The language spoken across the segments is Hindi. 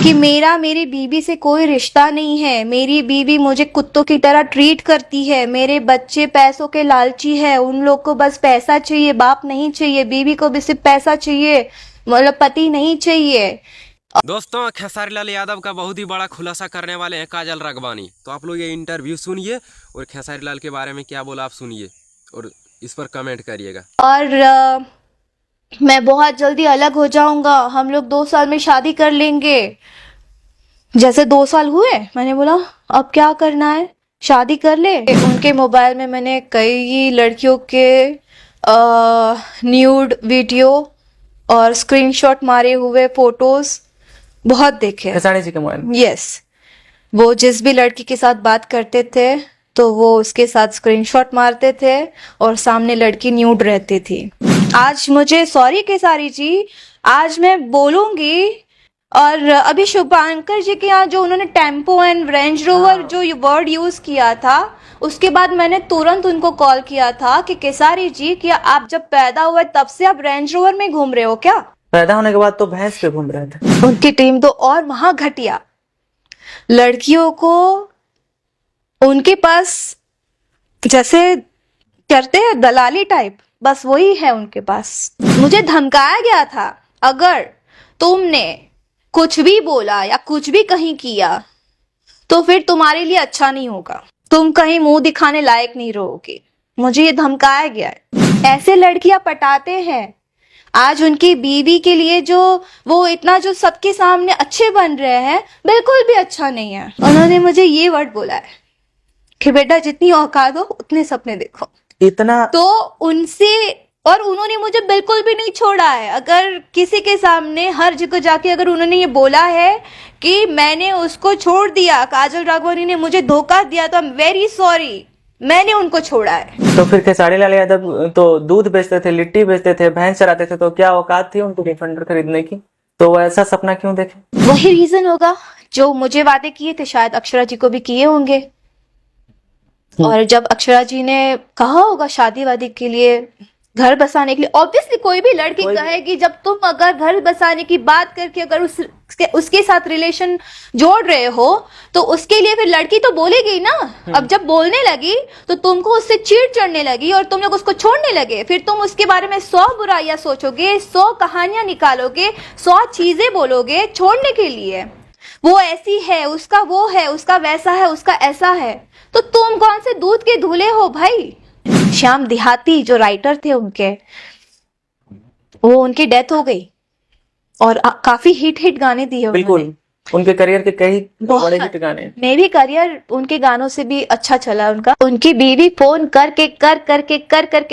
कि मेरा मेरी बीवी से कोई रिश्ता नहीं है, मेरी बीवी मुझे कुत्तों की तरह ट्रीट करती है, मेरे बच्चे पैसों के लालची है, उन लोग को बस पैसा चाहिए, बाप नहीं चाहिए, बीवी को भी सिर्फ पैसा चाहिए, मतलब पति नहीं चाहिए। दोस्तों, खेसारी लाल यादव का बहुत ही बड़ा खुलासा करने वाले हैं काजल राघवानी। तो आप लोग ये इंटरव्यू सुनिए और खेसारी लाल के बारे में क्या बोला आप सुनिए और इस पर कमेंट करिएगा। और मैं बहुत जल्दी अलग हो जाऊंगा, हम लोग 2 साल में शादी कर लेंगे। जैसे 2 साल हुए, मैंने बोला अब क्या करना है, शादी कर ले। उनके मोबाइल में मैंने कई लड़कियों के न्यूड वीडियो और स्क्रीनशॉट मारे हुए फोटोज बहुत देखे। खेसारी जी के मोबाइल में? यस, वो जिस भी लड़की के साथ बात करते थे तो वो उसके साथ स्क्रीनशॉट मारते थे और सामने लड़की न्यूड रहती थी। आज मुझे सॉरी खेसारी जी, आज मैं बोलूंगी। और अभी शुभांकर जी के यहाँ जो उन्होंने टेम्पो एंड रेंज रोवर जो ये वर्ड यूज किया था, उसके बाद मैंने तुरंत उनको कॉल किया था कि खेसारी जी, क्या आप जब पैदा हुए तब से आप रेंज रोवर में घूम रहे हो क्या? पैदा होने के बाद तो भैंस पे घूम रहे थे। उनकी टीम तो और महाघटिया, लड़कियों को उनके पास जैसे करते हैं दलाली टाइप, बस वही है उनके पास। मुझे धमकाया गया था, अगर तुमने कुछ भी बोला या कुछ भी कहीं किया तो फिर तुम्हारे लिए अच्छा नहीं होगा, तुम कहीं मुंह दिखाने लायक नहीं रहोगे। मुझे ये धमकाया गया है। ऐसे लड़कियां पटाते हैं। आज उनकी बीवी के लिए जो वो इतना जो सबके सामने अच्छे बन रहे हैं, बिल्कुल भी अच्छा नहीं है। उन्होंने मुझे ये वर्ड बोला है कि बेटा जितनी औकात हो उतने सपने देखो। इतना तो उनसे, और उन्होंने मुझे बिल्कुल भी नहीं छोड़ा है। अगर किसी के सामने हर जगह जाके अगर उन्होंने ये बोला है कि मैंने उसको छोड़ दिया, काजल राघवानी ने मुझे धोखा दिया, तो आई एम वेरी सॉरी, मैंने उनको छोड़ा है। तो फिर खेसारी लाल यादव तो दूध बेचते थे, लिट्टी बेचते थे, भैंस चराते थे, तो क्या औकात थी उनको डिफेंडर खरीदने की? तो वो ऐसा सपना क्यों देखे? वही रीजन होगा जो मुझे वादे किए थे, शायद अक्षरा जी को भी किए होंगे। और जब अक्षरा जी ने कहा होगा शादी वादी के लिए, घर बसाने के लिए, ऑब्वियसली कोई भी लड़की कहेगी, जब तुम अगर घर बसाने की बात करके अगर उसके साथ रिलेशन जोड़ रहे हो तो उसके लिए फिर लड़की तो बोलेगी ना। अब जब बोलने लगी तो तुमको उससे चिढ़ चढ़ने लगी और तुम लोग उसको छोड़ने लगे, फिर तुम उसके बारे में 100 बुराइयां सोचोगे, 100 कहानियां निकालोगे, 100 चीजें बोलोगे छोड़ने के लिए। वो ऐसी है, उसका वो है, उसका वैसा है, उसका ऐसा है। तो तुम कौन से दूध के धुले हो भाई? श्याम देहाती जो राइटर थे उनके, वो उनकी डेथ हो गई और काफी हिट गाने दिए बिल्कुल, उनके करियर के कई बड़े हिट गाने। मे भी करियर उनके गानों से भी अच्छा चला उनका। उनकी बीवी फोन करके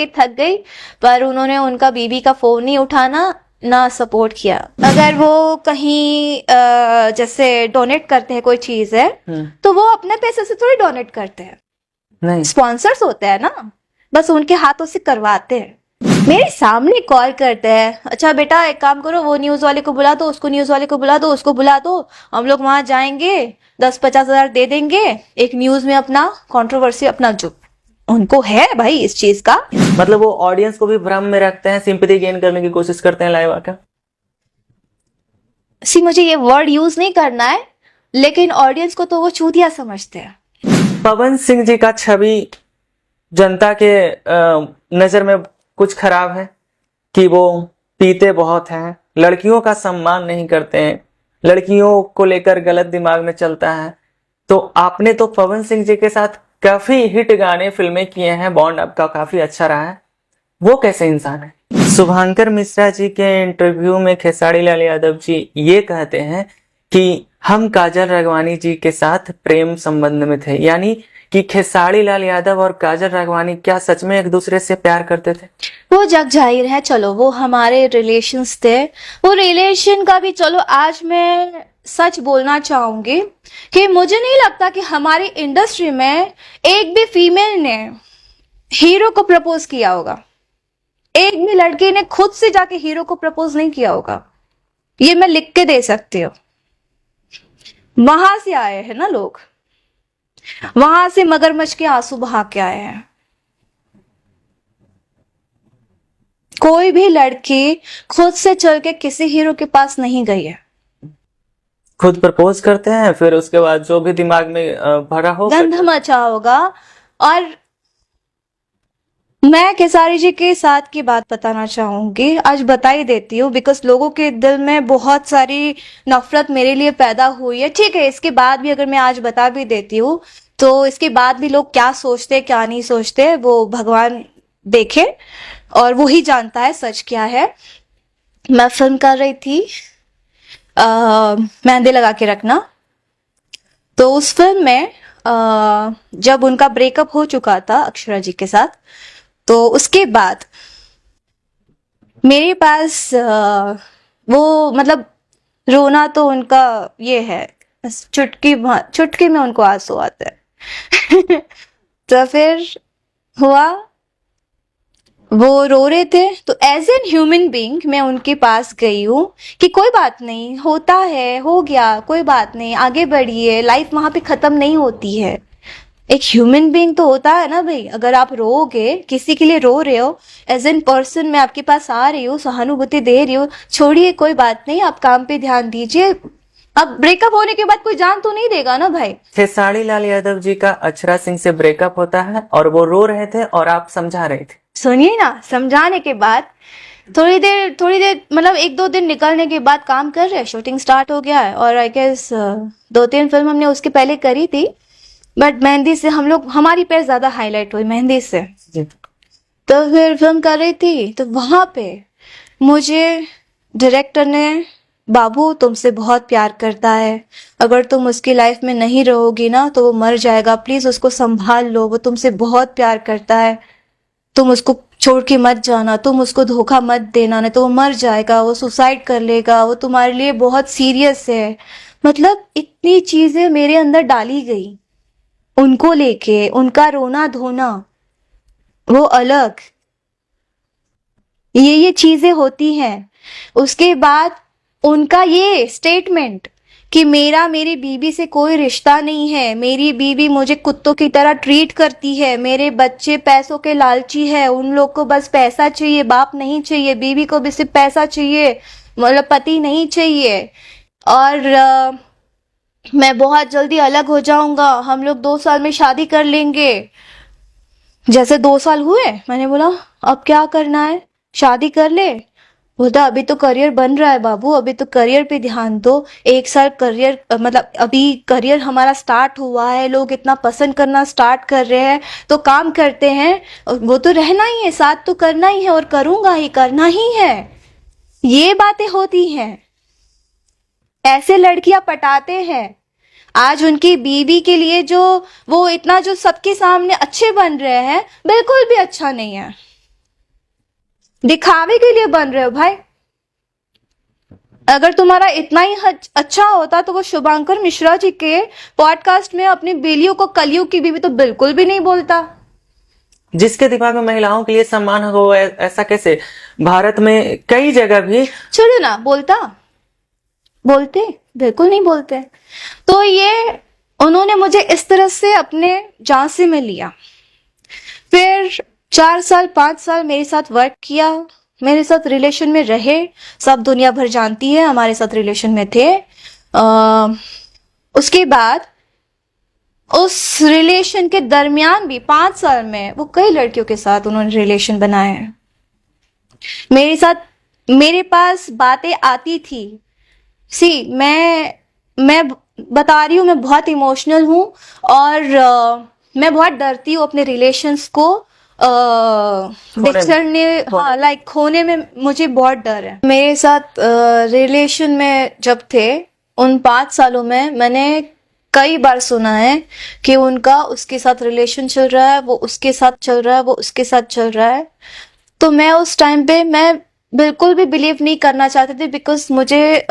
थक गई, पर उन्होंने उनका बीवी का फोन नहीं उठाना ना सपोर्ट किया। अगर वो कहीं जैसे डोनेट करते हैं कोई चीज है तो वो अपने पैसे से थोड़ी डोनेट करते हैं, नहीं, स्पॉन्सर्स होते हैं ना, बस उनके हाथों से करवाते हैं। मेरे सामने कॉल करते हैं, अच्छा बेटा एक काम करो, वो न्यूज वाले को बुला दो, उसको न्यूज वाले को बुला दो, उसको बुला दो, हम लोग वहां जाएंगे, 10-50 हजार दे देंगे, एक न्यूज में अपना कंट्रोवर्सी, अपना जो उनको है भाई इस चीज का। मतलब वो ऑडियंस को भी भ्रम में रखते हैं, सिंपैथी गेन करने की कोशिश करते हैं लाइव आकर। मुझे ये वर्ड यूज नहीं करना है, लेकिन ऑडियंस को तो वो चूतिया समझते हैं। पवन सिंह जी का छवि जनता के नजर में कुछ खराब है कि वो पीते बहुत हैं, लड़कियों का सम्मान नहीं करते हैं, लड़कियों को लेकर गलत दिमाग में चलता है। तो आपने तो पवन सिंह जी के साथ काफी हिट गाने फिल्में किए हैं, बॉन्ड आपका काफी अच्छा रहा है, वो कैसे इंसान है? शुभांकर मिश्रा जी के इंटरव्यू में खेसारी लाल यादव जी ये कहते हैं कि हम काजल राघवानी जी के साथ प्रेम संबंध में थे, यानी कि खेसारी लाल यादव और काजल राघवानी क्या सच में एक दूसरे से प्यार करते थे? वो जग जाहिर है, चलो वो हमारे रिलेशंस थे, वो रिलेशन का भी चलो। आज मैं सच बोलना चाहूंगी कि मुझे नहीं लगता कि हमारी इंडस्ट्री में एक भी फीमेल ने हीरो को प्रपोज किया होगा, एक भी लड़की ने खुद से जाके हीरो को प्रपोज नहीं किया होगा। ये मैं लिख के दे सकती हूँ। वहां से आए हैं ना लोग, वहां से मगरमच्छ के आंसू बहा के आए हैं। कोई भी लड़की खुद से चल के किसी हीरो के पास नहीं गई है, खुद प्रपोज करते हैं, फिर उसके बाद जो भी दिमाग में भरा हो गंध मचा होगा। और मैं खेसारी जी के साथ की बात बताना चाहूंगी, आज बता ही देती हूँ, बिकॉज लोगों के दिल में बहुत सारी नफरत मेरे लिए पैदा हुई है। ठीक है, इसके बाद भी अगर मैं आज बता भी देती हूँ तो इसके बाद भी लोग क्या सोचते क्या नहीं सोचते वो भगवान देखे, और वो ही जानता है सच क्या है। मैं फिल्म कर रही थी मेहंदी लगा के रखना, तो उस फिल्म में जब उनका ब्रेकअप हो चुका था अक्षरा जी के साथ, तो उसके बाद मेरे पास वो मतलब रोना तो उनका ये है, बस चुटकी में उनको आंसू आते हैं। तो फिर हुआ, वो रो रहे थे, तो एज एन ह्यूमन बीइंग मैं उनके पास गई हूँ कि कोई बात नहीं, होता है, हो गया, कोई बात नहीं, आगे बढ़िए, लाइफ वहां पे खत्म नहीं होती है। एक ह्यूमन बीइंग तो होता है ना भाई, अगर आप रोओगे, किसी के लिए रो रहे हो, एज एन पर्सन मैं आपके पास आ रही हूँ, सहानुभूति दे रही हूँ, छोड़िए कोई बात नहीं, आप काम पे ध्यान दीजिए। अब ब्रेकअप होने के बाद कोई जान तो नहीं देगा ना भाई। खेसारी लाल यादव जी का अक्षरा सिंह से ब्रेकअप होता है और वो रो रहे थे और आप समझा रहे थे। सुनिए ना, समझाने के बाद थोड़ी देर मतलब 1-2 दिन निकलने के बाद काम कर रहे हैं, शूटिंग स्टार्ट हो गया है, और आई गेस 2-3 फिल्म हमने उसके पहले करी थी, बट मेहंदी से हमारी पैर ज्यादा हाईलाइट हुई मेहंदी से। जी। तो फिर फिल्म कर रही थी, तो वहां पे मुझे डायरेक्टर ने, बाबू तुमसे बहुत प्यार करता है, अगर तुम उसकी लाइफ में नहीं रहोगी ना तो वो मर जाएगा, प्लीज उसको संभाल लो, वो तुमसे बहुत प्यार करता है, तुम उसको छोड़ के मत जाना, तुम उसको धोखा मत देना, नहीं तो वो मर जाएगा, वो सुसाइड कर लेगा, वो तुम्हारे लिए बहुत सीरियस है। मतलब इतनी चीजें मेरे अंदर डाली गई उनको लेके, उनका रोना धोना वो अलग, ये चीजें होती हैं। उसके बाद उनका ये स्टेटमेंट कि मेरी बीवी से कोई रिश्ता नहीं है, मेरी बीवी मुझे कुत्तों की तरह ट्रीट करती है, मेरे बच्चे पैसों के लालची है, उन लोग को बस पैसा चाहिए, बाप नहीं चाहिए, बीवी को भी सिर्फ पैसा चाहिए, मतलब पति नहीं चाहिए, और मैं बहुत जल्दी अलग हो जाऊंगा, हम लोग 2 साल में शादी कर लेंगे। जैसे 2 साल हुए, मैंने बोला अब क्या करना है, शादी कर ले। बोलता अभी तो करियर बन रहा है बाबू, अभी तो करियर पे ध्यान दो, 1 साल करियर, मतलब अभी करियर हमारा स्टार्ट हुआ है, लोग इतना पसंद करना स्टार्ट कर रहे हैं, तो काम करते हैं, वो तो रहना ही है, साथ तो करना ही है, और करूंगा ही, करना ही है। ये बातें होती हैं, ऐसे लड़कियां पटाते हैं। आज उनकी बीवी के लिए जो वो इतना जो सबके सामने अच्छे बन रहे हैं, बिल्कुल भी अच्छा नहीं है, दिखावे के लिए बन रहे हो भाई। अगर तुम्हारा इतना ही अच्छा होता तो वो शुभांकर मिश्रा जी के पॉडकास्ट में अपनी बेलियों को कलियुग की बीवी तो बिल्कुल भी नहीं बोलता। जिसके दिमाग में महिलाओं के लिए सम्मान हो, ऐसा कैसे? भारत में कई जगह भी छोड़ो ना, बोलते बिल्कुल नहीं बोलते। तो ये उन्होंने मुझे इस तरह से अपने झांसे में लिया, फिर 4 साल 5 साल मेरे साथ वर्क किया, मेरे साथ रिलेशन में रहे, सब दुनिया भर जानती है हमारे साथ रिलेशन में थे। उसके बाद उस रिलेशन के दरमियान भी 5 साल में वो कई लड़कियों के साथ उन्होंने रिलेशन बनाए हैं। मेरे साथ, मेरे पास बातें आती थी, मैं बता रही हूँ, मैं बहुत इमोशनल हूँ, और मैं बहुत डरती हूँ अपने रिलेशंस को खोने में मुझे बहुत डर है। मेरे साथ रिलेशन में जब थे, उन 5 सालों में मैंने कई बार सुना है कि उनका उसके साथ रिलेशन चल रहा है, वो उसके साथ चल रहा है, वो उसके साथ चल रहा है। तो मैं उस टाइम पे मैं बिल्कुल भी बिलीव नहीं करना चाहती थी, बिकॉज मुझे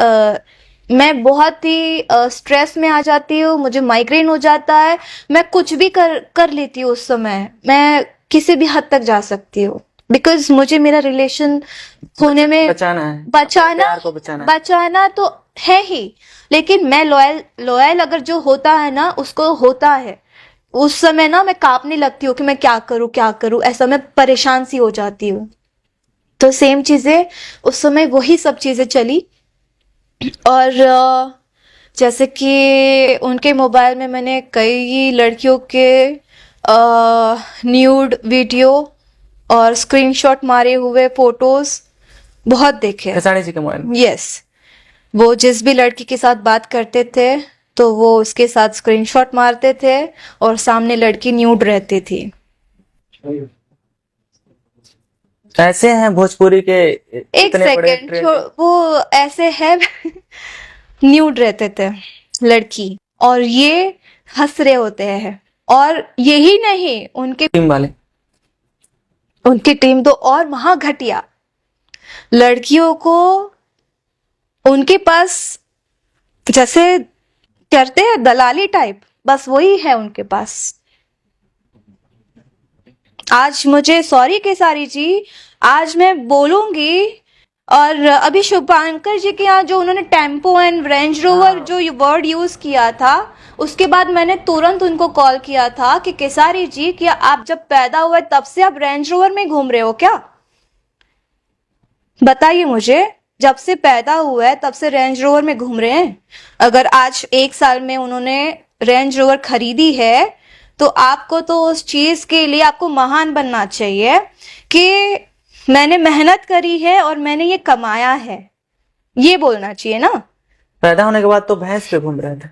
मैं बहुत ही स्ट्रेस में आ जाती हूँ, मुझे माइग्रेन हो जाता है, मैं कुछ भी कर लेती हूँ उस समय, मैं किसी भी हद तक जा सकती हूँ, बिकॉज मुझे मेरा रिलेशन होने में बचाना तो है ही, लेकिन मैं लॉयल अगर जो होता है ना उसको होता है, उस समय ना मैं कांपने लगती हूँ कि मैं क्या करूँ, ऐसा मैं परेशान सी हो जाती हूँ। तो सेम चीजें उस समय वही सब चीजें चली, और जैसे कि उनके मोबाइल में मैंने कई लड़कियों के न्यूड वीडियो और स्क्रीनशॉट मारे हुए फोटोज बहुत देखे। खेसारी जी के मोबाइल में? यस, वो जिस भी लड़की के साथ बात करते थे तो वो उसके साथ स्क्रीनशॉट मारते थे और सामने लड़की न्यूड रहती थी। ऐसे हैं भोजपुरी के एक इतने बड़े सेकेंड, वो ऐसे है न्यूड रहते थे लड़की, और ये हंस रहे होते हैं। और यही नहीं, टीम वाले उनकी टीम तो और वहां घटिया, लड़कियों को उनके पास जैसे करते हैं दलाली टाइप, बस वही है उनके पास। आज मुझे सॉरी केसारी जी, आज मैं बोलूंगी। और अभी शुभांकर जी के यहाँ जो उन्होंने टेम्पो एंड रेंज रोवर जो ये वर्ड यूज किया था, उसके बाद मैंने तुरंत उनको कॉल किया था कि केसारी जी, क्या आप जब पैदा हुए तब से आप रेंज रोवर में घूम रहे हो क्या? बताइए मुझे, जब से पैदा हुआ है तब से रेंज रोवर में घूम रहे हैं? अगर आज 1 साल में उन्होंने रेंज रोवर खरीदी है तो आपको तो उस चीज के लिए आपको महान बनना चाहिए कि मैंने मेहनत करी है और मैंने ये कमाया है, ये बोलना चाहिए ना। पैदा होने के बाद तो भैंस पे घूम रहे थे।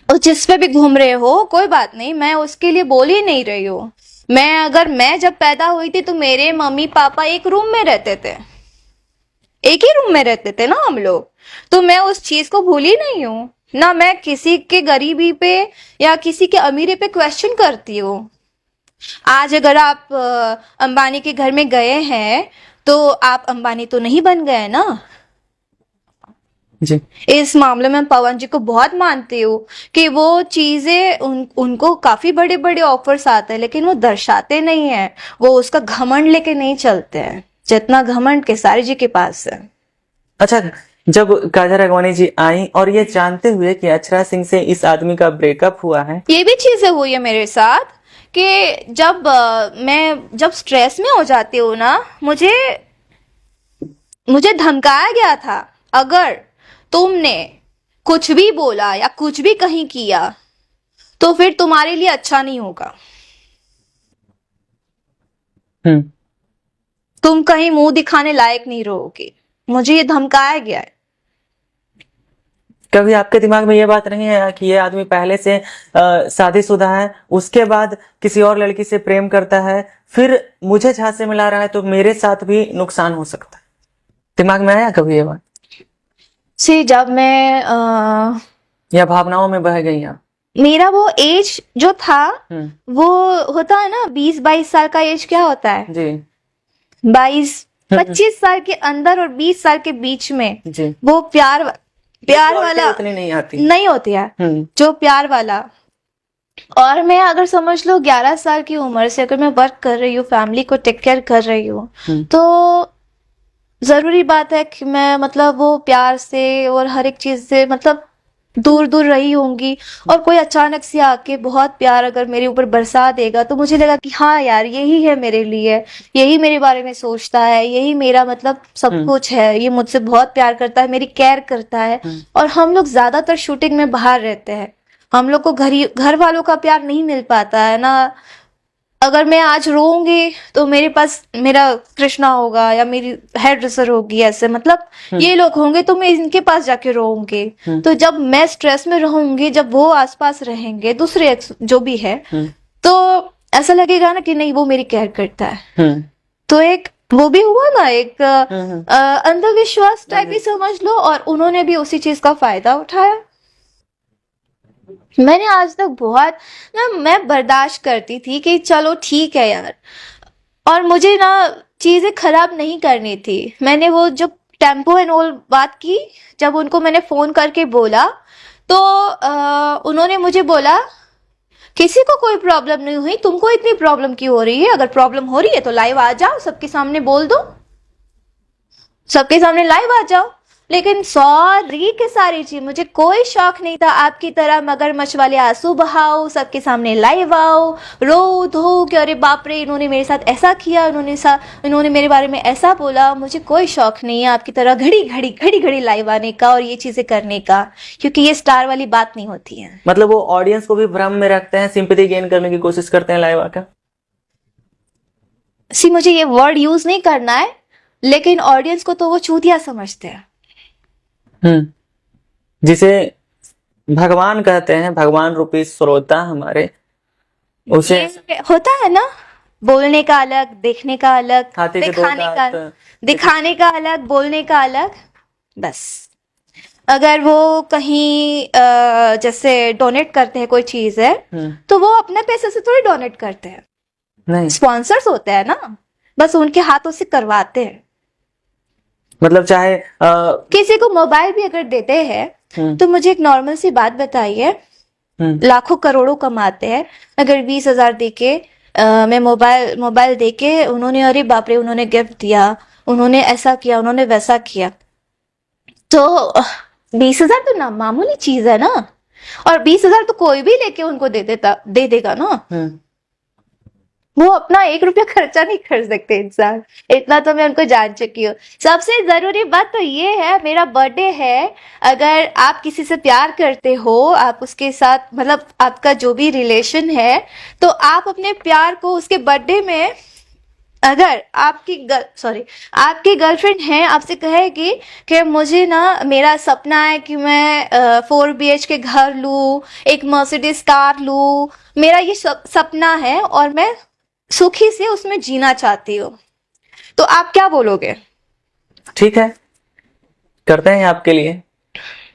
और जिस पे भी घूम रहे हो कोई बात नहीं, मैं उसके लिए बोल ही नहीं रही हूँ। मैं जब पैदा हुई थी तो मेरे मम्मी पापा एक रूम में रहते थे, एक ही रूम में रहते थे ना हम लोग, तो मैं उस चीज को भूली नहीं हूँ ना। मैं किसी के गरीबी पे या किसी के अमीरी पे क्वेश्चन करती हूँ। आज अगर आप अंबानी के घर में गए हैं तो आप अंबानी तो नहीं बन गए ना जी। इस मामले में पवन जी को बहुत मानती हूँ कि वो चीजें उनको काफी बड़े बड़े ऑफर्स आते हैं, लेकिन वो दर्शाते नहीं है, वो उसका घमंड लेके नहीं चलते हैं जितना घमंड केसारी जी के पास है। अच्छा, जब काजल राघवानी जी आई और ये जानते हुए कि अक्षरा सिंह से इस आदमी का ब्रेकअप हुआ है, ये भी चीजें हुई है मेरे साथ कि मैं जब स्ट्रेस में हो जाती हूँ ना, मुझे धमकाया गया था, अगर तुमने कुछ भी बोला या कुछ भी कहीं किया तो फिर तुम्हारे लिए अच्छा नहीं होगा, तुम कहीं मुंह दिखाने लायक नहीं रहोगे। मुझे ये धमकाया गया है। कभी आपके दिमाग में ये बात नहीं है कि ये आदमी पहले से शादीशुदा है, उसके बाद किसी और लड़की से प्रेम करता है, फिर मुझे झांसे में ला रहा है तो मेरे साथ भी नुकसान हो सकता है? दिमाग में आया कभी ये बात? जब मैं या भावनाओं में बह गई आप? मेरा वो एज जो था वो होता है ना 20-22 साल का एज, क्या होता है जी, 22-25 साल के अंदर और 20 साल के बीच में जी, वो प्यार वाला उतनी नहीं आती, नहीं होती है जो प्यार वाला। और मैं अगर समझ लो 11 साल की उम्र से अगर मैं वर्क कर रही हूँ, फैमिली को टेक केयर कर रही हूँ, तो जरूरी बात है कि मैं मतलब वो प्यार से और हर एक चीज से मतलब दूर दूर रही होंगी। और कोई अचानक से आके बहुत प्यार अगर मेरे ऊपर बरसा देगा तो मुझे लगा कि हाँ यार, यही है मेरे लिए, यही मेरे बारे में सोचता है, यही मेरा मतलब सब कुछ है, ये मुझसे बहुत प्यार करता है, मेरी केयर करता है। और हम लोग ज्यादातर शूटिंग में बाहर रहते हैं, हम लोग को घर वालों का प्यार नहीं मिल पाता है ना। अगर मैं आज रोऊंगी तो मेरे पास मेरा कृष्णा होगा या मेरी हेयर ड्रेसर होगी, ऐसे मतलब ये लोग होंगे तो मैं इनके पास जाके रोऊंगी। तो जब मैं स्ट्रेस में रहूंगी, जब वो आसपास रहेंगे दूसरे जो भी है, तो ऐसा लगेगा ना कि नहीं वो मेरी केयर करता है। तो एक वो भी हुआ ना, एक अंधविश्वास टाइप ही समझ लो, और उन्होंने भी उसी चीज का फायदा उठाया। मैंने आज तक बहुत मैं बर्दाश्त करती थी कि चलो ठीक है यार, और मुझे ना चीजें खराब नहीं करनी थी। मैंने वो जब टेम्पो एंड ऑल बात की, जब उनको मैंने फोन करके बोला तो उन्होंने मुझे बोला किसी को कोई प्रॉब्लम नहीं हुई, तुमको इतनी प्रॉब्लम क्यों हो रही है? अगर प्रॉब्लम हो रही है तो लाइव आ जाओ, सबके सामने बोल दो, सबके सामने लाइव आ जाओ। लेकिन सॉरी के सारी जी, मुझे कोई शौक नहीं था आपकी तरह मगरमच्छ वाले आंसू बहाओ, सबके सामने लाइव आओ, रो धो कि अरे बाप रे इन्होंने मेरे साथ ऐसा किया, इन्होंने मेरे बारे में ऐसा बोला। मुझे कोई शौक नहीं है आपकी तरह घड़ी घड़ी लाइव आने का और ये चीजें करने का, क्योंकि ये स्टार वाली बात नहीं होती है। मतलब वो ऑडियंस को भी भ्रम में रखते हैं, सिंपैथी गेन करने की कोशिश करते हैं लाइव आकर। सी मुझे ये वर्ड यूज नहीं करना है, लेकिन ऑडियंस को तो वो चूतिया समझते हैं। जिसे भगवान कहते हैं, भगवान रूपी श्रोता हमारे, उसे ये होता है ना, बोलने का अलग, देखने का अलग, हाथी के दो दांत, दिखाने का अलग, बोलने का अलग। बस अगर वो कहीं जैसे डोनेट करते हैं कोई चीज है, तो वो अपने पैसे से थोड़ी डोनेट करते हैं, नहीं स्पॉन्सर्स होते हैं ना, बस उनके हाथों से करवाते हैं। मतलब चाहे किसी को मोबाइल भी अगर देते हैं तो मुझे एक नॉर्मल सी बात बताइए, लाखों करोड़ों कमाते हैं, अगर 20,000 देके मैं मोबाइल देके उन्होंने अरे बाप रे उन्होंने गिफ्ट दिया, उन्होंने ऐसा किया, उन्होंने वैसा किया, तो 20,000 तो ना मामूली चीज है ना, और 20,000 तो कोई भी लेके उनको दे देगा ना। वो अपना 1 रुपया खर्चा नहीं कर सकते इंसान, इतना तो मैं उनको जान चुकी हूँ। सबसे जरूरी बात तो ये है, मेरा बर्थडे है, अगर आप किसी से प्यार करते हो, आप उसके साथ मतलब आपका जो भी रिलेशन है, तो आप अपने प्यार को उसके बर्थडे में, अगर आपकी गर्लफ्रेंड है, आपसे कहेगी कि मुझे ना मेरा सपना है कि मैं 4 BHK घर लूँ, एक मर्सिडीज कार लूँ, मेरा ये सपना है और मैं सुखी से उसमें जीना चाहती हूँ, तो आप क्या बोलोगे? ठीक है, करते हैं आपके लिए,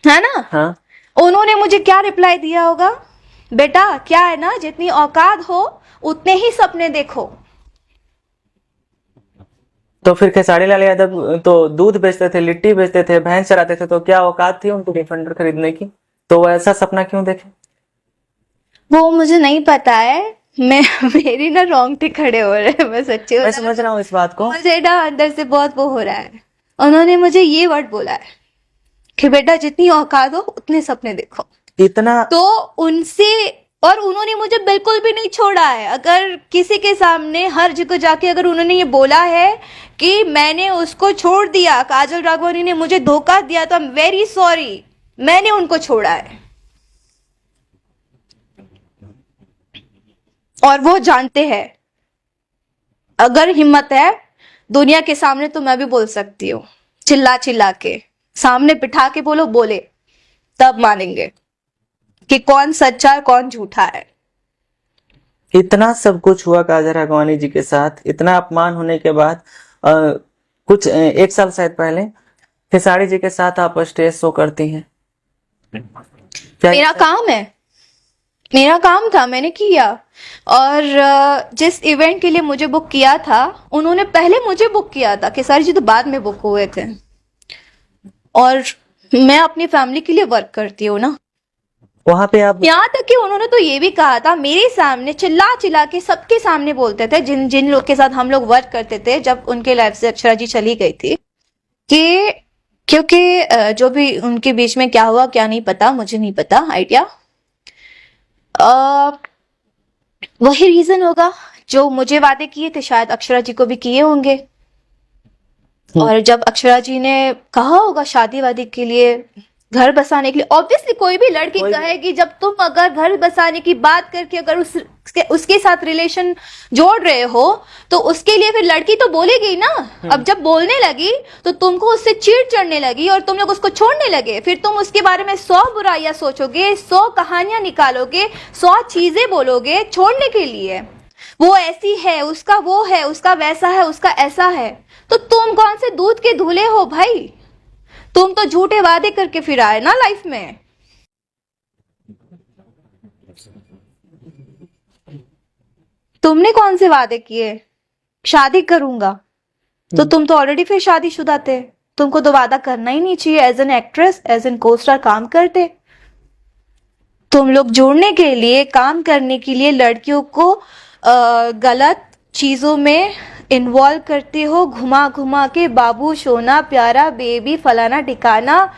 है ना? हाँ। उन्होंने मुझे क्या रिप्लाई दिया होगा? बेटा क्या है ना, जितनी औकात हो उतने ही सपने देखो। तो फिर खेसारी लाल यादव तो दूध बेचते थे, लिट्टी बेचते थे, भैंस चराते थे, तो क्या औकात थी उनको डिफेंडर खरीदने की? तो वो ऐसा सपना क्यों देखे? वो मुझे नहीं पता है, मेरी ना रोंगटे खड़े हो रहे हैं, मैं सच्ची मैं समझ रहा हूँ इस बात को। मुझे ना अंदर से बहुत वो हो रहा है। उन्होंने मुझे ये वर्ड बोला है कि बेटा जितनी औकात हो उतने सपने देखो। इतना तो उनसे, और उन्होंने मुझे बिल्कुल भी नहीं छोड़ा है। अगर किसी के सामने हर जगह जाके अगर उन्होंने ये बोला है कि मैंने उसको छोड़ दिया, काजल राघवानी ने मुझे धोखा दिया, तो आई एम वेरी सॉरी, मैंने उनको छोड़ा है और वो जानते हैं। अगर हिम्मत है दुनिया के सामने तो मैं भी बोल सकती हूँ, चिल्ला चिल्ला के सामने बिठा के बोले, तब मानेंगे कि कौन सच्चा है कौन झूठा है। इतना सब कुछ हुआ काजल राघवानी जी के साथ, इतना अपमान होने के बाद कुछ 1 साल शायद पहले खेसारी जी के साथ आप स्टेज शो करती हैं। मेरा काम है, मेरा काम था, मैंने किया। और जिस इवेंट के लिए मुझे बुक किया था, उन्होंने पहले मुझे बुक किया था, खेसारी जी तो बाद में बुक हुए थे। और मैं अपनी फैमिली के लिए वर्क करती हूँ ना, वहां पे आप, यहाँ तक कि उन्होंने तो ये भी कहा था मेरे सामने, चिल्ला चिल्ला के सबके सामने बोलते थे, जिन लोग के साथ हम लोग वर्क करते थे जब उनके लाइफ से अक्षरा जी चली गई थी, कि क्योंकि जो भी उनके बीच में क्या हुआ क्या नहीं पता, मुझे नहीं पता आइडिया, वही रीजन होगा जो मुझे वादे किए थे शायद अक्षरा जी को भी किए होंगे। और जब अक्षरा जी ने कहा होगा शादी वादी के लिए, घर बसाने के लिए, ऑब्वियसली कोई भी लड़की कहेगी, जब तुम अगर घर बसाने की बात करके अगर उसके साथ रिलेशन जोड़ रहे हो तो उसके लिए फिर लड़की तो बोलेगी ना। अब जब बोलने लगी तो तुमको उससे चिढ़ चढ़ने लगी और तुम लोग उसको छोड़ने लगे, फिर तुम उसके बारे में 100 बुराइयां सोचोगे, 100 कहानियां निकालोगे, 100 चीजें बोलोगे छोड़ने के लिए। वो ऐसी है, उसका वो है, उसका वैसा है, उसका ऐसा है, तो तुम कौन से दूध के धुले हो भाई? तुम तो झूठे वादे करके फिर आए ना लाइफ में। तुमने कौन से वादे किए? शादी करूंगा, तो तुम तो ऑलरेडी फिर शादीशुदा थे, तुमको तो वादा करना ही नहीं चाहिए। As an actress, as an co-star काम करते तुम लोग। जोड़ने के लिए, काम करने के लिए लड़कियों को गलत चीजों में इन्वॉल्व करते हो घुमा घुमा के, बाबू सोना प्यारा बेबी फलाना ठिकाना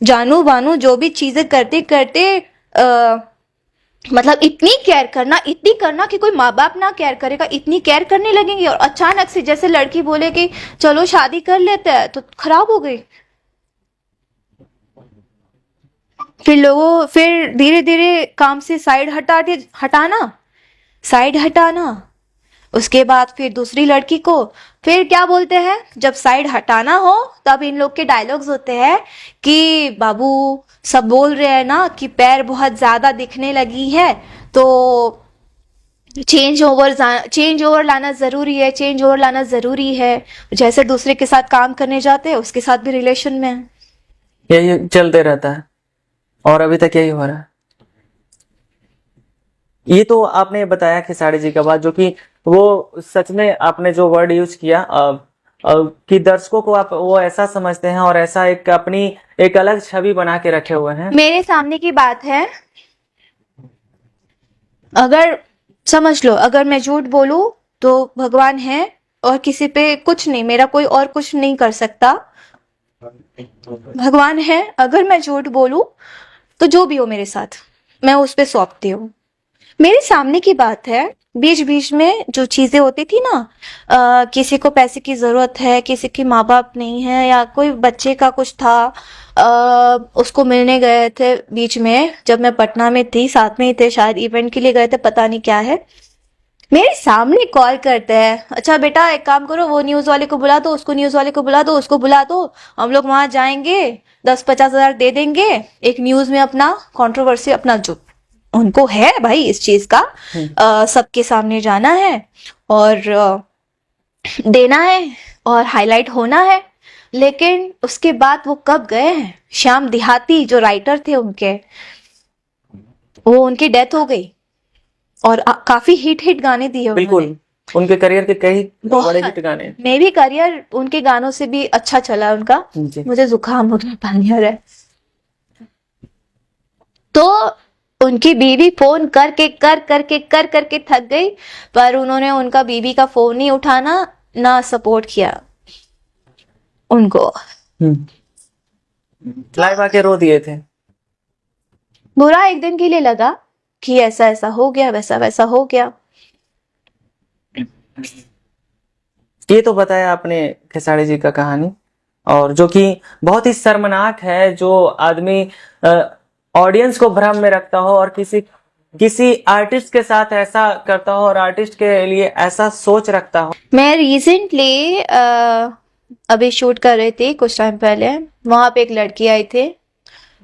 जानू बानू जो भी चीजें करते करते मतलब इतनी केयर करना, इतनी करना कि कोई माँ बाप ना केयर करेगा, इतनी केयर करने लगेंगे। और अचानक से जैसे लड़की बोले कि चलो शादी कर लेते हैं, तो खराब हो गई। फिर धीरे धीरे काम से साइड हटाना, उसके बाद फिर दूसरी लड़की को, फिर क्या बोलते हैं, जब साइड हटाना हो तब इन लोग के डायलॉग्स होते हैं कि बाबू सब बोल रहे हैं ना कि पैर बहुत ज्यादा दिखने लगी है, तो चेंज ओवर लाना जरूरी है। जैसे दूसरे के साथ काम करने जाते हैं, उसके साथ भी रिलेशन में है। यही चलते रहता है और अभी तक यही हो रहा है। ये तो आपने बताया खेसारी जी का बात, जो कि वो सच में आपने जो वर्ड यूज किया कि दर्शकों को आप वो ऐसा समझते हैं और ऐसा एक अपनी एक अलग छवि बना के रखे हुए हैं। मेरे सामने की बात है, अगर समझ लो, अगर मैं झूठ बोलूं तो भगवान है और किसी पे कुछ नहीं, मेरा कोई और कुछ नहीं कर सकता। भगवान है, अगर मैं झूठ बोलूं तो जो भी हो मेरे साथ मैं उस पे सौंपती हूँ। मेरे सामने की बात है, बीच बीच में जो चीजें होती थी ना, किसी को पैसे की जरूरत है, किसी के माँ बाप नहीं है, या कोई बच्चे का कुछ था, उसको मिलने गए थे बीच में, जब मैं पटना में थी, साथ में ही थे, शायद इवेंट के लिए गए थे, पता नहीं क्या है। मेरे सामने कॉल करते हैं, अच्छा बेटा एक काम करो, वो न्यूज वाले को बुला दो, उसको न्यूज वाले को बुला दो, उसको बुला दो, हम लोग वहां जाएंगे, 10-50 हजार दे देंगे, एक न्यूज में अपना कंट्रोवर्सी, अपना जो उनको है भाई इस चीज का, सबके सामने जाना है और देना है और हाईलाइट होना है। लेकिन उसके बाद वो कब गए हैं, श्याम देहाती जो राइटर थे उनके, वो उनकी डेथ हो गई और काफी हिट गाने दिए बिल्कुल, उनके करियर के कई बड़े हिट गाने। मे भी करियर उनके गानों से भी अच्छा चला उनका। मुझे जुकाम हो गया, पानी आ रहा है। तो उनकी बीवी फोन करके थक गई, पर उन्होंने उनका बीवी का फोन नहीं उठाना, ना सपोर्ट किया उनको, लाइव आके रो दिए थे। बुरा एक दिन के लिए लगा कि ऐसा ऐसा हो गया, वैसा वैसा हो गया। ये तो बताया आपने खेसारी जी का कहानी, और जो कि बहुत ही शर्मनाक है, जो आदमी ऑडियंस को भ्रम में रखता हो और किसी आर्टिस्ट के साथ ऐसा करता हो और आर्टिस्ट के लिए ऐसा सोच रखता हो। मैं रिसेंटली अभी शूट कर रही थी कुछ टाइम पहले, वहां पे एक लड़की आई थी,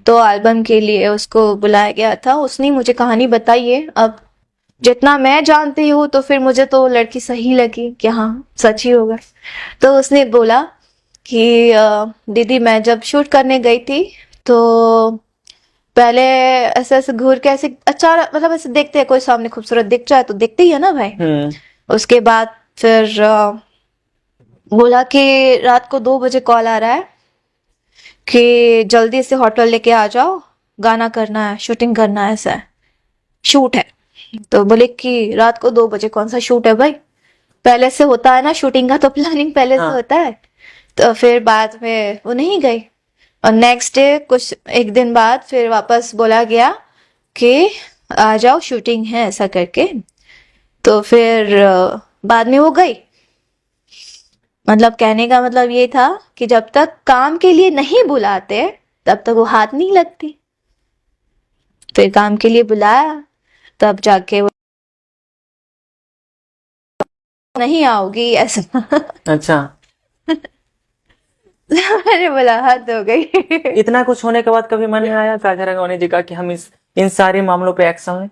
तो एल्बम के लिए उसको बुलाया गया था, उसने मुझे कहानी बताई है। अब जितना मैं जानती हूँ तो फिर मुझे तो लड़की सही लगी कि हाँ सच ही होगा। तो उसने बोला कि दीदी मैं जब शूट करने गई थी तो पहले ऐसे ऐसे घूर के ऐसे अच्छा, मतलब ऐसे देखते हैं, कोई सामने खूबसूरत दिख जाए तो देखते ही है ना भाई। उसके बाद फिर बोला कि रात को 2 बजे कॉल आ रहा है कि जल्दी से होटल लेके आ जाओ, गाना करना है, शूटिंग करना है, ऐसा शूट है। तो बोले कि रात को 2 बजे कौन सा शूट है भाई, पहले से होता है ना शूटिंग का, तो प्लानिंग पहले से होता है। तो फिर बाद में वो नहीं गई, और नेक्स्ट डे कुछ एक दिन बाद फिर वापस बोला गया कि आ जाओ शूटिंग है, ऐसा करके। तो फिर बाद में वो गई। मतलब कहने का मतलब ये था कि जब तक काम के लिए नहीं बुलाते तब तक वो हाथ नहीं लगती, फिर काम के लिए बुलाया तब जाके वो नहीं आओगी ऐसा। अच्छा। मैंने बोला हद हो गई। इतना कुछ होने के बाद कभी मन में आया काजल राघवानी जी का कि हम इन सारे मामलों पे एक्शन लें?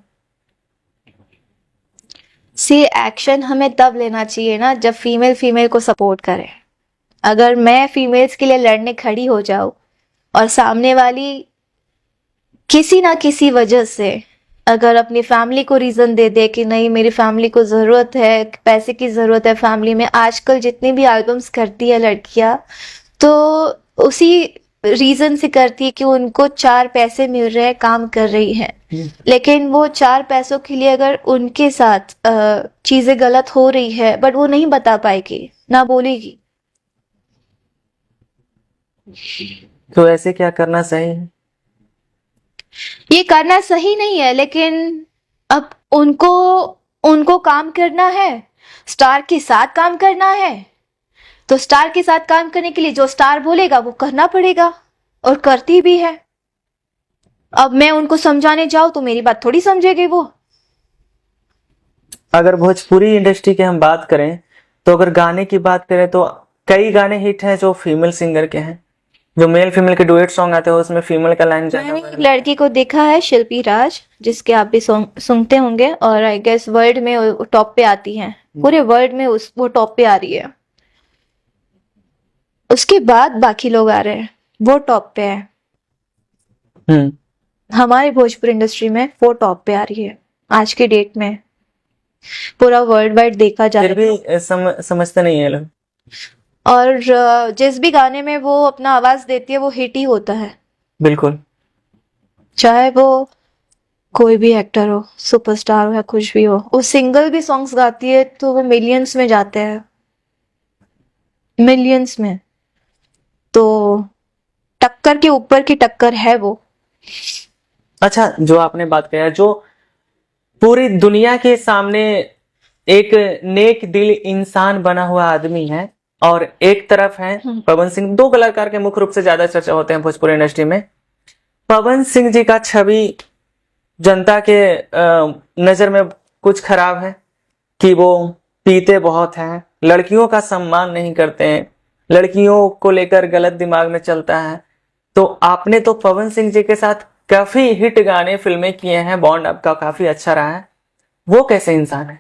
सी एक्शन हमें तब लेना चाहिए ना जब फीमेल को सपोर्ट करे। अगर मैं फीमेल्स के लिए लड़ने खड़ी हो जाऊं और सामने वाली किसी ना किसी वजह से अगर अपनी फैमिली को रीजन दे दे कि नहीं मेरी फैमिली को जरूरत है, पैसे की जरूरत है फैमिली में, आजकल जितनी भी एल्बम्स करती है लड़कियां, तो उसी रीजन से करती है कि उनको 4 पैसे मिल रहे हैं, काम कर रही है। लेकिन वो 4 पैसों के लिए अगर उनके साथ चीजें गलत हो रही है, बट वो नहीं बता पाएगी, ना बोलेगी। तो ऐसे क्या करना सही है? ये करना सही नहीं है, लेकिन अब उनको काम करना है, स्टार के साथ काम करना है, तो स्टार के साथ काम करने के लिए जो स्टार बोलेगा वो करना पड़ेगा, और करती भी है। अब मैं उनको समझाने जाऊं तो मेरी बात थोड़ी समझेगी वो। अगर भोजपुरी इंडस्ट्री की हम बात करें, तो अगर गाने की बात करें तो कई गाने हिट हैं जो फीमेल सिंगर के हैं। जो मेल फीमेल के डुएट सॉन्ग आते हैं उसमें फीमेल का लाइन मैंने एक लड़की को देखा है, शिल्पी राज, जिसके आप भी सुनते होंगे, और आई गेस वर्ल्ड में वो टॉप पे आती है, पूरे वर्ल्ड में वो टॉप पे आ रही है। उसके बाद बाकी लोग आ रहे हैं, वो टॉप पे है। हमारी भोजपुरी इंडस्ट्री में वो टॉप पे आ रही है आज के डेट में, पूरा वर्ल्ड वाइड देखा जाए। फिर भी समझते नहीं है लोग। और जिस भी गाने में वो अपना आवाज देती है वो हिट ही होता है, बिल्कुल। चाहे वो कोई भी एक्टर हो, सुपरस्टार हो या कुछ भी हो। वो सिंगल भी सॉन्ग्स गाती है तो वो मिलियंस में जाते हैं, मिलियंस में। तो टक्कर के ऊपर की टक्कर है वो। अच्छा, जो आपने बात किया, जो पूरी दुनिया के सामने एक नेक दिल इंसान बना हुआ आदमी है, और एक तरफ है पवन सिंह। 2 कलाकार के मुख्य रूप से ज्यादा चर्चा होते हैं भोजपुरी इंडस्ट्री में। पवन सिंह जी का छवि जनता के नजर में कुछ खराब है कि वो पीते बहुत हैं, लड़कियों का सम्मान नहीं करते हैं, लड़कियों को लेकर गलत दिमाग में चलता है। तो आपने तो पवन सिंह जी के साथ काफी हिट गाने फिल्में किए हैं, बॉन्ड आपका काफी अच्छा रहा है। वो कैसे इंसान है?